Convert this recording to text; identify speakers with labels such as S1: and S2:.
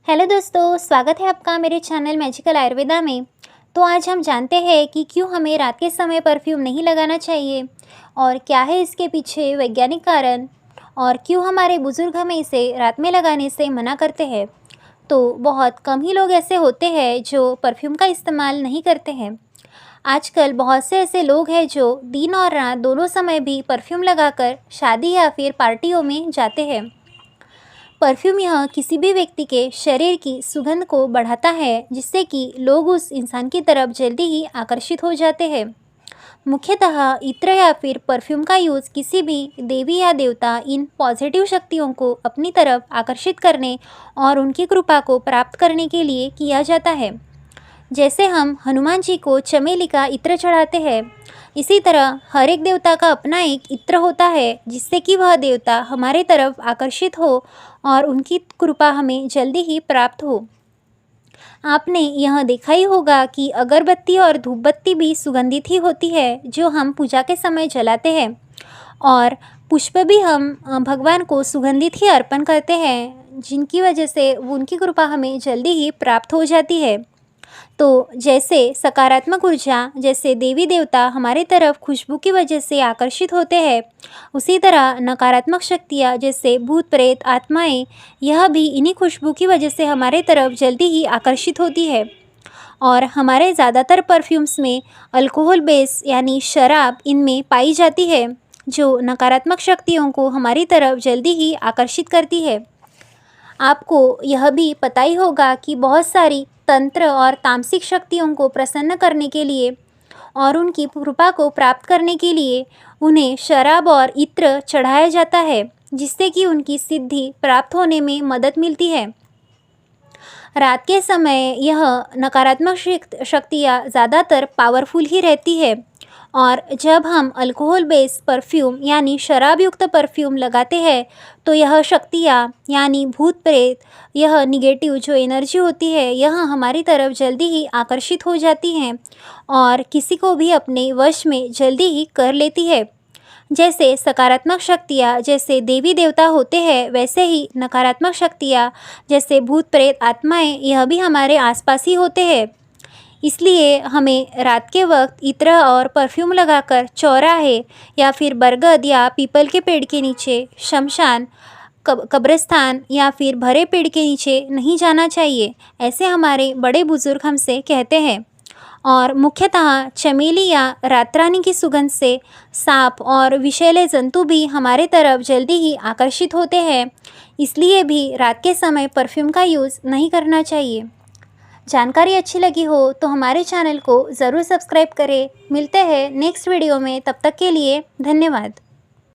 S1: Hello दोस्तों, स्वागत है आपका मेरे चैनल मैजिकल आयुर्वेदा में। तो आज हम जानते हैं कि क्यों हमें रात के समय परफ्यूम नहीं लगाना चाहिए और क्या है इसके पीछे वैज्ञानिक कारण और क्यों हमारे बुज़ुर्ग हमें इसे रात में लगाने से मना करते हैं। तो बहुत कम ही लोग ऐसे होते हैं जो परफ्यूम का इस्तेमाल नहीं करते हैं। आजकल बहुत से ऐसे लोग हैं जो दिन और रात दोनों समय भी परफ्यूम लगाकर शादी या फिर पार्टियों में जाते हैं। परफ्यूम यह किसी भी व्यक्ति के शरीर की सुगंध को बढ़ाता है जिससे कि लोग उस इंसान की तरफ जल्दी ही आकर्षित हो जाते हैं। मुख्यतः इत्र या फिर परफ्यूम का यूज़ किसी भी देवी या देवता इन पॉजिटिव शक्तियों को अपनी तरफ आकर्षित करने और उनकी कृपा को प्राप्त करने के लिए किया जाता है। जैसे हम हनुमान जी को चमेली का इत्र चढ़ाते हैं, इसी तरह हर एक देवता का अपना एक इत्र होता है जिससे कि वह देवता हमारे तरफ आकर्षित हो और उनकी कृपा हमें जल्दी ही प्राप्त हो। आपने यह देखा ही होगा कि अगरबत्ती और धूपबत्ती भी सुगंधित ही होती है जो हम पूजा के समय जलाते हैं, और पुष्प भी हम भगवान को सुगंधित ही अर्पण करते हैं जिनकी वजह से उनकी कृपा हमें जल्दी ही प्राप्त हो जाती है। तो जैसे सकारात्मक ऊर्जा जैसे देवी देवता हमारे तरफ खुशबू की वजह से आकर्षित होते हैं, उसी तरह नकारात्मक शक्तियाँ जैसे भूत प्रेत आत्माएं यह भी इन्हीं खुशबू की वजह से हमारे तरफ जल्दी ही आकर्षित होती है। और हमारे ज़्यादातर परफ्यूम्स में अल्कोहल बेस यानी शराब इनमें पाई जाती है जो नकारात्मक शक्तियों को हमारी तरफ जल्दी ही आकर्षित करती है। आपको यह भी पता ही होगा कि बहुत सारी तंत्र और तामसिक शक्तियों को प्रसन्न करने के लिए और उनकी कृपा को प्राप्त करने के लिए उन्हें शराब और इत्र चढ़ाया जाता है जिससे कि उनकी सिद्धि प्राप्त होने में मदद मिलती है। रात के समय यह नकारात्मक शक्तियाँ ज़्यादातर पावरफुल ही रहती है, और जब हम अल्कोहल बेस्ड परफ्यूम यानी शराब युक्त परफ्यूम लगाते हैं तो यह शक्तियाँ यानी भूत प्रेत यह निगेटिव जो एनर्जी होती है यह हमारी तरफ जल्दी ही आकर्षित हो जाती हैं और किसी को भी अपने वश में जल्दी ही कर लेती है। जैसे सकारात्मक शक्तियाँ जैसे देवी देवता होते हैं, वैसे ही नकारात्मक शक्तियाँ जैसे भूत प्रेत आत्माएं यह भी हमारे आसपास ही होते हैं। इसलिए हमें रात के वक्त इत्र और परफ्यूम लगाकर चौराहे या फिर बरगद या पीपल के पेड़ के नीचे, शमशान, कब्रिस्तान या फिर भरे पेड़ के नीचे नहीं जाना चाहिए, ऐसे हमारे बड़े बुजुर्ग हमसे कहते हैं। और मुख्यतः चमेली या रातरानी की सुगंध से सांप और विषैले जंतु भी हमारे तरफ जल्दी ही आकर्षित होते हैं, इसलिए भी रात के समय परफ्यूम का यूज़ नहीं करना चाहिए। जानकारी अच्छी लगी हो तो हमारे चैनल को ज़रूर सब्सक्राइब करें। मिलते हैं नेक्स्ट वीडियो में, तब तक के लिए धन्यवाद।